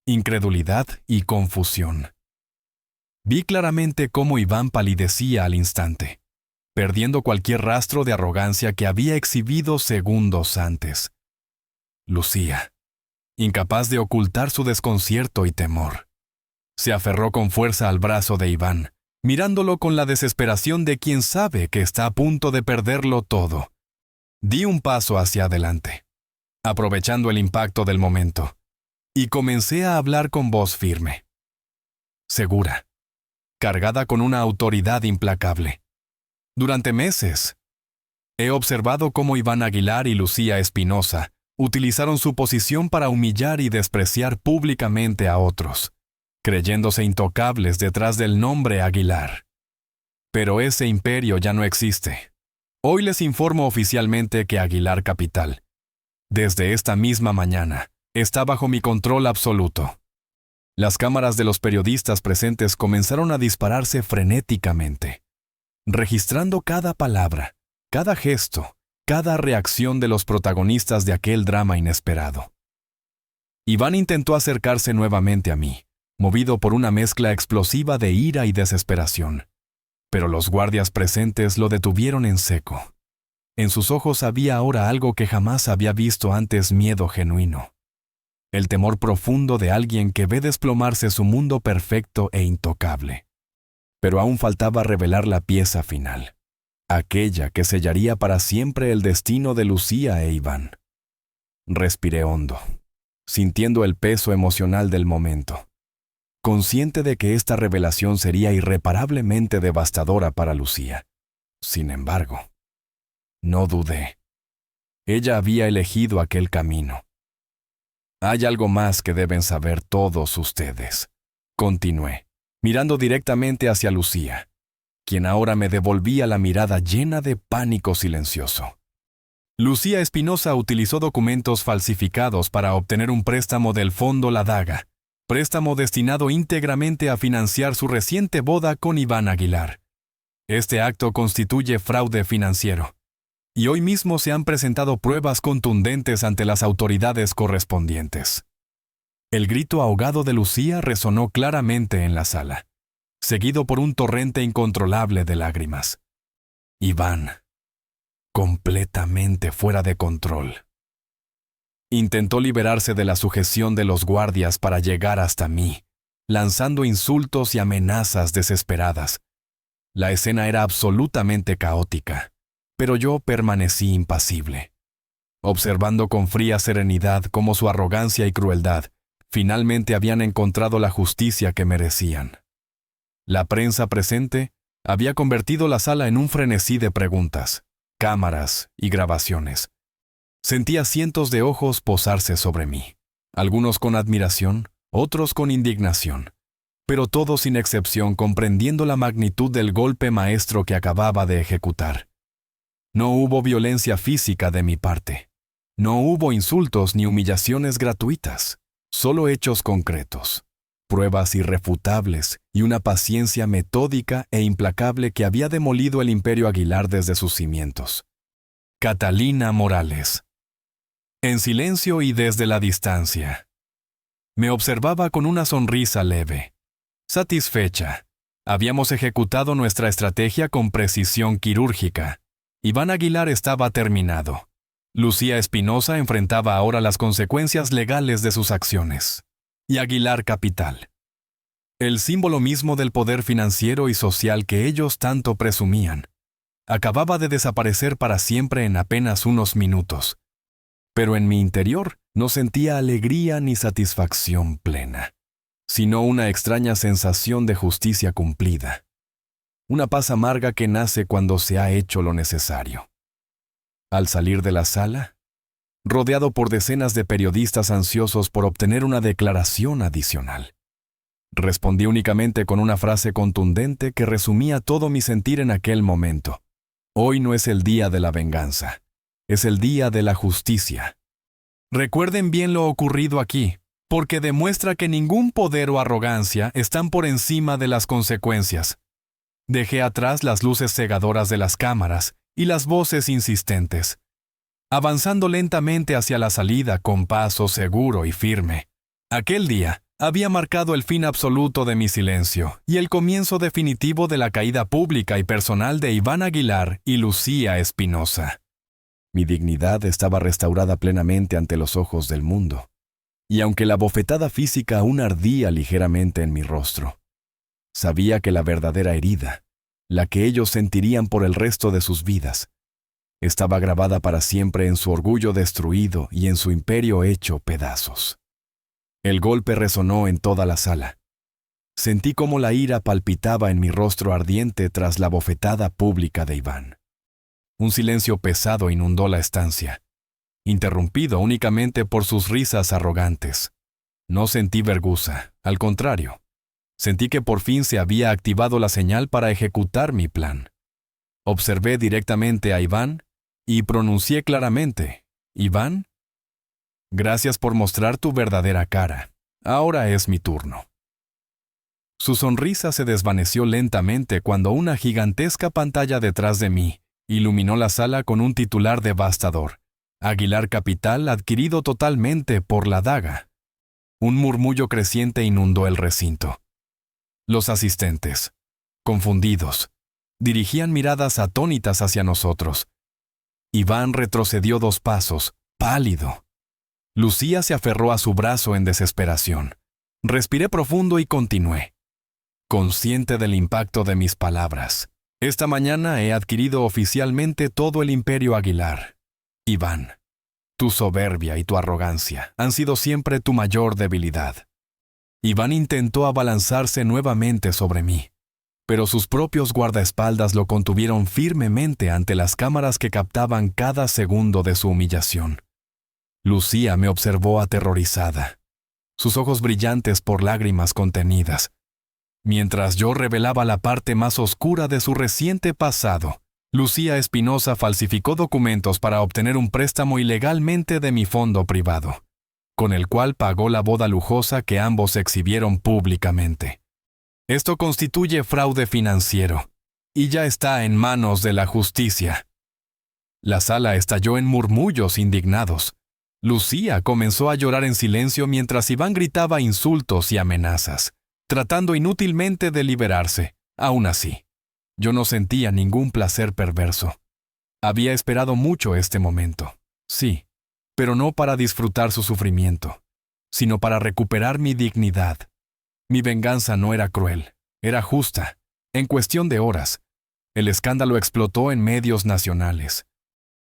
incredulidad y confusión. Vi claramente cómo Iván palidecía al instante, perdiendo cualquier rastro de arrogancia que había exhibido segundos antes. Lucía, incapaz de ocultar su desconcierto y temor, se aferró con fuerza al brazo de Iván, mirándolo con la desesperación de quien sabe que está a punto de perderlo todo. Di un paso hacia adelante, aprovechando el impacto del momento, y comencé a hablar con voz firme, segura, cargada con una autoridad implacable. Durante meses, he observado cómo Iván Aguilar y Lucía Espinosa utilizaron su posición para humillar y despreciar públicamente a otros, creyéndose intocables detrás del nombre Aguilar. Pero ese imperio ya no existe. Hoy les informo oficialmente que Aguilar Capital, desde esta misma mañana, está bajo mi control absoluto. Las cámaras de los periodistas presentes comenzaron a dispararse frenéticamente, registrando cada palabra, cada gesto, cada reacción de los protagonistas de aquel drama inesperado. Iván intentó acercarse nuevamente a mí, movido por una mezcla explosiva de ira y desesperación. Pero los guardias presentes lo detuvieron en seco. En sus ojos había ahora algo que jamás había visto antes: miedo genuino. El temor profundo de alguien que ve desplomarse su mundo perfecto e intocable. Pero aún faltaba revelar la pieza final, aquella que sellaría para siempre el destino de Lucía e Iván. Respiré hondo, sintiendo el peso emocional del momento, consciente de que esta revelación sería irreparablemente devastadora para Lucía. Sin embargo, no dudé. Ella había elegido aquel camino. Hay algo más que deben saber todos ustedes, continué, mirando directamente hacia Lucía, quien ahora me devolvía la mirada llena de pánico silencioso. Lucía Espinosa utilizó documentos falsificados para obtener un préstamo del Fondo La Daga, préstamo destinado íntegramente a financiar su reciente boda con Iván Aguilar. Este acto constituye fraude financiero, y hoy mismo se han presentado pruebas contundentes ante las autoridades correspondientes. El grito ahogado de Lucía resonó claramente en la sala, seguido por un torrente incontrolable de lágrimas. Iván, completamente fuera de control, intentó liberarse de la sujeción de los guardias para llegar hasta mí, lanzando insultos y amenazas desesperadas. La escena era absolutamente caótica, pero yo permanecí impasible, observando con fría serenidad cómo su arrogancia y crueldad finalmente habían encontrado la justicia que merecían. La prensa presente había convertido la sala en un frenesí de preguntas, cámaras y grabaciones. Sentía cientos de ojos posarse sobre mí, algunos con admiración, otros con indignación, pero todos sin excepción comprendiendo la magnitud del golpe maestro que acababa de ejecutar. No hubo violencia física de mi parte. No hubo insultos ni humillaciones gratuitas, solo hechos concretos, pruebas irrefutables y una paciencia metódica e implacable que había demolido el imperio Aguilar desde sus cimientos. Catalina Morales. En silencio y desde la distancia, me observaba con una sonrisa leve. Satisfecha, habíamos ejecutado nuestra estrategia con precisión quirúrgica. Iván Aguilar estaba terminado. Lucía Espinosa enfrentaba ahora las consecuencias legales de sus acciones. Y Aguilar Capital, el símbolo mismo del poder financiero y social que ellos tanto presumían, acababa de desaparecer para siempre en apenas unos minutos. Pero en mi interior no sentía alegría ni satisfacción plena, sino una extraña sensación de justicia cumplida. Una paz amarga que nace cuando se ha hecho lo necesario. Al salir de la sala, rodeado por decenas de periodistas ansiosos por obtener una declaración adicional, respondí únicamente con una frase contundente que resumía todo mi sentir en aquel momento. Hoy no es el día de la venganza, es el día de la justicia. Recuerden bien lo ocurrido aquí, porque demuestra que ningún poder o arrogancia están por encima de las consecuencias. Dejé atrás las luces cegadoras de las cámaras y las voces insistentes, avanzando lentamente hacia la salida con paso seguro y firme. Aquel día había marcado el fin absoluto de mi silencio y el comienzo definitivo de la caída pública y personal de Iván Aguilar y Lucía Espinosa. Mi dignidad estaba restaurada plenamente ante los ojos del mundo, y aunque la bofetada física aún ardía ligeramente en mi rostro, sabía que la verdadera herida, la que ellos sentirían por el resto de sus vidas, estaba grabada para siempre en su orgullo destruido y en su imperio hecho pedazos. El golpe resonó en toda la sala. Sentí cómo la ira palpitaba en mi rostro ardiente tras la bofetada pública de Iván. Un silencio pesado inundó la estancia, interrumpido únicamente por sus risas arrogantes. No sentí vergüenza, al contrario. Sentí que por fin se había activado la señal para ejecutar mi plan. Observé directamente a Iván y pronuncié claramente: «Iván, gracias por mostrar tu verdadera cara. Ahora es mi turno». Su sonrisa se desvaneció lentamente cuando una gigantesca pantalla detrás de mí iluminó la sala con un titular devastador: Aguilar Capital adquirido totalmente por la daga. Un murmullo creciente inundó el recinto. Los asistentes, confundidos, dirigían miradas atónitas hacia nosotros. Iván retrocedió 2 pasos, pálido. Lucía se aferró a su brazo en desesperación. Respiré profundo y continué, consciente del impacto de mis palabras. Esta mañana he adquirido oficialmente todo el imperio Aguilar. Iván, tu soberbia y tu arrogancia han sido siempre tu mayor debilidad. Iván intentó abalanzarse nuevamente sobre mí, pero sus propios guardaespaldas lo contuvieron firmemente ante las cámaras que captaban cada segundo de su humillación. Lucía me observó aterrorizada, sus ojos brillantes por lágrimas contenidas. Mientras yo revelaba la parte más oscura de su reciente pasado, Lucía Espinosa falsificó documentos para obtener un préstamo ilegalmente de mi fondo privado, con el cual pagó la boda lujosa que ambos exhibieron públicamente. Esto constituye fraude financiero, y ya está en manos de la justicia. La sala estalló en murmullos indignados. Lucía comenzó a llorar en silencio mientras Iván gritaba insultos y amenazas, tratando inútilmente de liberarse. Aún así, yo no sentía ningún placer perverso. Había esperado mucho este momento, sí, pero no para disfrutar su sufrimiento, sino para recuperar mi dignidad. Mi venganza no era cruel, era justa. En cuestión de horas, el escándalo explotó en medios nacionales.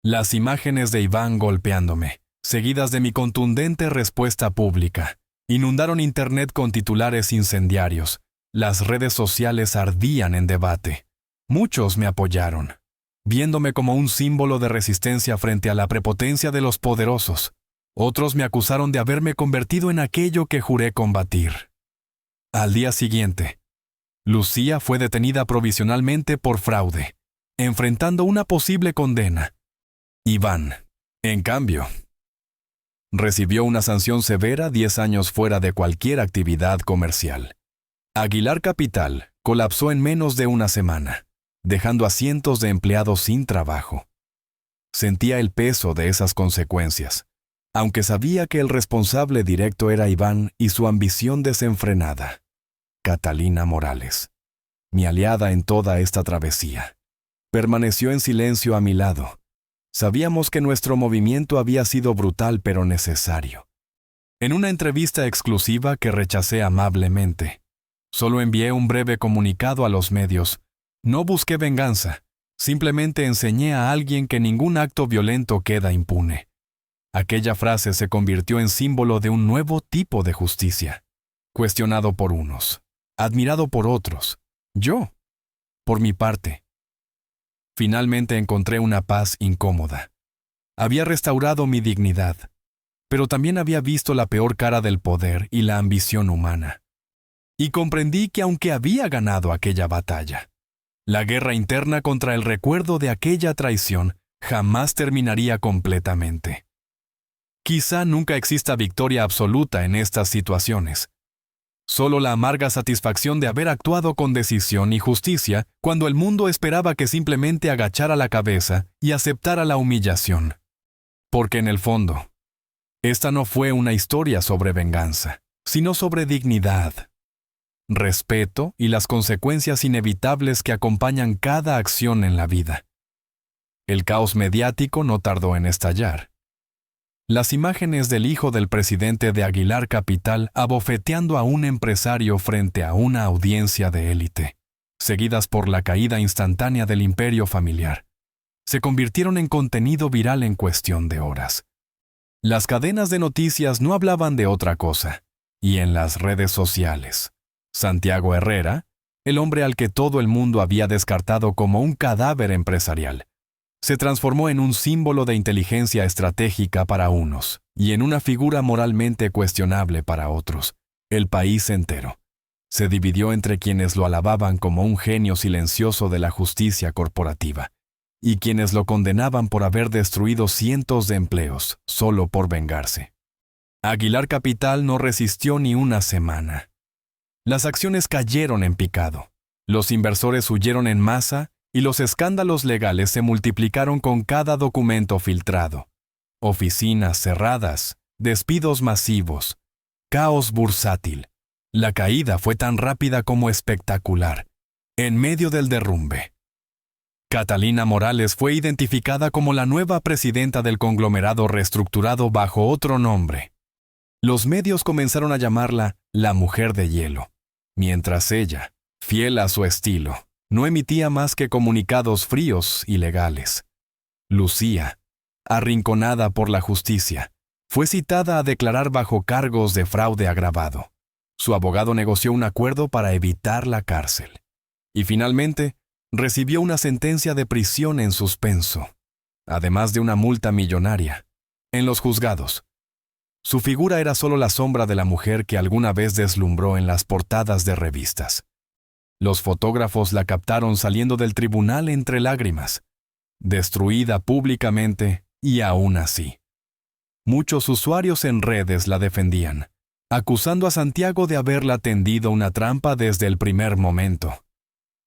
Las imágenes de Iván golpeándome, seguidas de mi contundente respuesta pública, inundaron Internet con titulares incendiarios. Las redes sociales ardían en debate. Muchos me apoyaron, viéndome como un símbolo de resistencia frente a la prepotencia de los poderosos. Otros me acusaron de haberme convertido en aquello que juré combatir. Al día siguiente, Lucía fue detenida provisionalmente por fraude, enfrentando una posible condena. Iván, en cambio, recibió una sanción severa, 10 años fuera de cualquier actividad comercial. Aguilar Capital colapsó en menos de una semana, dejando a cientos de empleados sin trabajo. Sentía el peso de esas consecuencias, aunque sabía que el responsable directo era Iván y su ambición desenfrenada. Catalina Morales, mi aliada en toda esta travesía, permaneció en silencio a mi lado. Sabíamos que nuestro movimiento había sido brutal pero necesario. En una entrevista exclusiva que rechacé amablemente, solo envié un breve comunicado a los medios. No busqué venganza, simplemente enseñé a alguien que ningún acto violento queda impune. Aquella frase se convirtió en símbolo de un nuevo tipo de justicia, cuestionado por unos, admirado por otros. Yo, por mi parte, finalmente encontré una paz incómoda. Había restaurado mi dignidad, pero también había visto la peor cara del poder y la ambición humana. Y comprendí que aunque había ganado aquella batalla, La guerra interna contra el recuerdo de aquella traición jamás terminaría completamente. Quizá nunca exista victoria absoluta en estas situaciones. Solo la amarga satisfacción de haber actuado con decisión y justicia cuando el mundo esperaba que simplemente agachara la cabeza y aceptara la humillación. Porque en el fondo, esta no fue una historia sobre venganza, sino sobre dignidad, respeto y las consecuencias inevitables que acompañan cada acción en la vida. El caos mediático no tardó en estallar. Las imágenes del hijo del presidente de Aguilar Capital abofeteando a un empresario frente a una audiencia de élite, seguidas por la caída instantánea del imperio familiar, se convirtieron en contenido viral en cuestión de horas. Las cadenas de noticias no hablaban de otra cosa, y en las redes sociales, Santiago Herrera, el hombre al que todo el mundo había descartado como un cadáver empresarial, se transformó en un símbolo de inteligencia estratégica para unos y en una figura moralmente cuestionable para otros. El país entero se dividió entre quienes lo alababan como un genio silencioso de la justicia corporativa y quienes lo condenaban por haber destruido cientos de empleos solo por vengarse. Aguilar Capital no resistió ni una semana. Las acciones cayeron en picado. Los inversores huyeron en masa y los escándalos legales se multiplicaron con cada documento filtrado. Oficinas cerradas, despidos masivos, caos bursátil. La caída fue tan rápida como espectacular. En medio del derrumbe, Catalina Morales fue identificada como la nueva presidenta del conglomerado reestructurado bajo otro nombre. Los medios comenzaron a llamarla la Mujer de Hielo, mientras ella, fiel a su estilo, no emitía más que comunicados fríos y legales. Lucía, arrinconada por la justicia, fue citada a declarar bajo cargos de fraude agravado. Su abogado negoció un acuerdo para evitar la cárcel. Y finalmente, recibió una sentencia de prisión en suspenso, además de una multa millonaria. En los juzgados, su figura era solo la sombra de la mujer que alguna vez deslumbró en las portadas de revistas. Los fotógrafos la captaron saliendo del tribunal entre lágrimas, destruida públicamente y aún así. Muchos usuarios en redes la defendían, acusando a Santiago de haberla tendido una trampa desde el primer momento.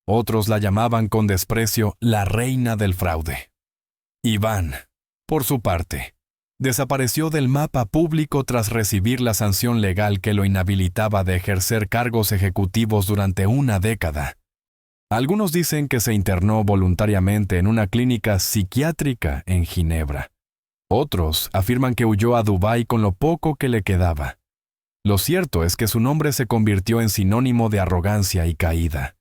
Otros la llamaban con desprecio la reina del fraude. Iván, por su parte, desapareció del mapa público tras recibir la sanción legal que lo inhabilitaba de ejercer cargos ejecutivos durante una década. Algunos dicen que se internó voluntariamente en una clínica psiquiátrica en Ginebra. Otros afirman que huyó a Dubái con lo poco que le quedaba. Lo cierto es que su nombre se convirtió en sinónimo de arrogancia y caída.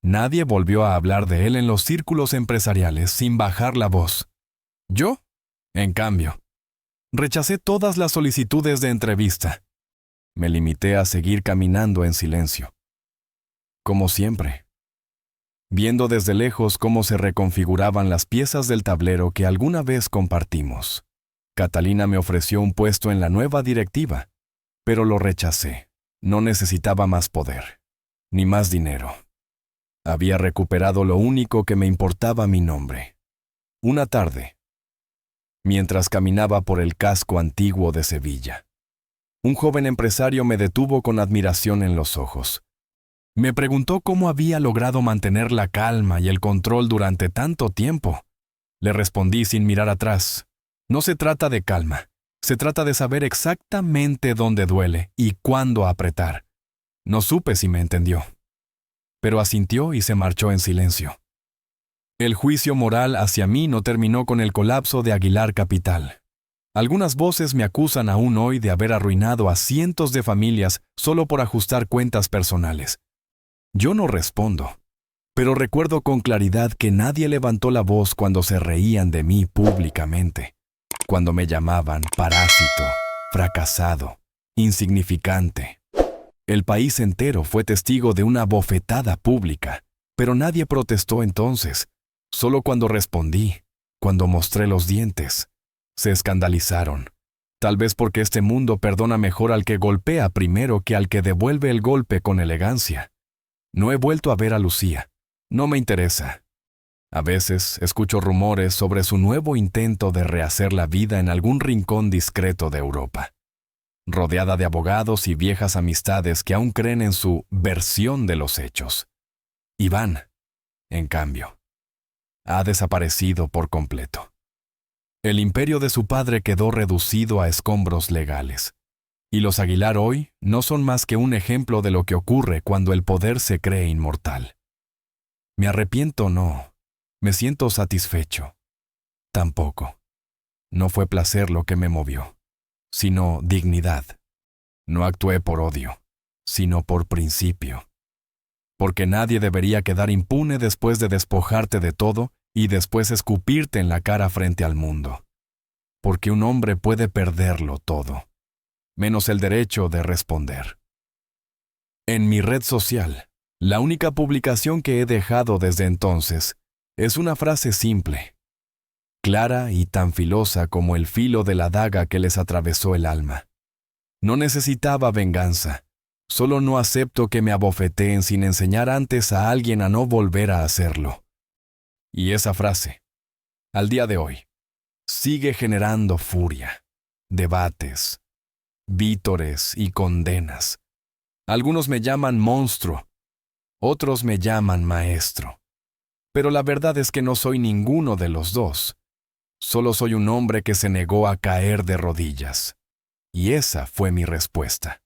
Nadie volvió a hablar de él en los círculos empresariales sin bajar la voz. Yo, en cambio, rechacé todas las solicitudes de entrevista. Me limité a seguir caminando en silencio. Como siempre, viendo desde lejos cómo se reconfiguraban las piezas del tablero que alguna vez compartimos. Catalina me ofreció un puesto en la nueva directiva, pero lo rechacé. No necesitaba más poder, ni más dinero. Había recuperado lo único que me importaba: mi nombre. Una tarde, mientras caminaba por el casco antiguo de Sevilla, un joven empresario me detuvo con admiración en los ojos. Me preguntó cómo había logrado mantener la calma y el control durante tanto tiempo. Le respondí sin mirar atrás: no se trata de calma, se trata de saber exactamente dónde duele y cuándo apretar. No supe si me entendió, pero asintió y se marchó en silencio. El juicio moral hacia mí no terminó con el colapso de Aguilar Capital. Algunas voces me acusan aún hoy de haber arruinado a cientos de familias solo por ajustar cuentas personales. Yo no respondo, pero recuerdo con claridad que nadie levantó la voz cuando se reían de mí públicamente, cuando me llamaban parásito, fracasado, insignificante. El país entero fue testigo de una bofetada pública, pero nadie protestó entonces. Solo cuando respondí, cuando mostré los dientes, se escandalizaron. Tal vez porque este mundo perdona mejor al que golpea primero que al que devuelve el golpe con elegancia. No he vuelto a ver a Lucía, No me interesa. A veces escucho rumores sobre su nuevo intento de rehacer la vida en algún rincón discreto de Europa, rodeada de abogados y viejas amistades que aún creen en su versión de los hechos. Iván, en cambio, ha desaparecido por completo. El imperio de su padre quedó reducido a escombros legales, y los Aguilar hoy no son más que un ejemplo de lo que ocurre cuando el poder se cree inmortal. ¿Me arrepiento? No. ¿Me siento satisfecho? Tampoco. No fue placer lo que me movió, sino dignidad. No actué por odio, sino por principio. Porque nadie debería quedar impune después de despojarte de todo y después escupirte en la cara frente al mundo. Porque un hombre puede perderlo todo, menos el derecho de responder. En mi red social, la única publicación que he dejado desde entonces es una frase simple, clara y tan filosa como el filo de la daga que les atravesó el alma. No necesitaba venganza, solo no acepto que me abofeteen sin enseñar antes a alguien a no volver a hacerlo. Y esa frase, al día de hoy, sigue generando furia, debates, vítores y condenas. Algunos me llaman monstruo, otros me llaman maestro. Pero la verdad es que no soy ninguno de los dos. Solo soy un hombre que se negó a caer de rodillas. Y esa fue mi respuesta.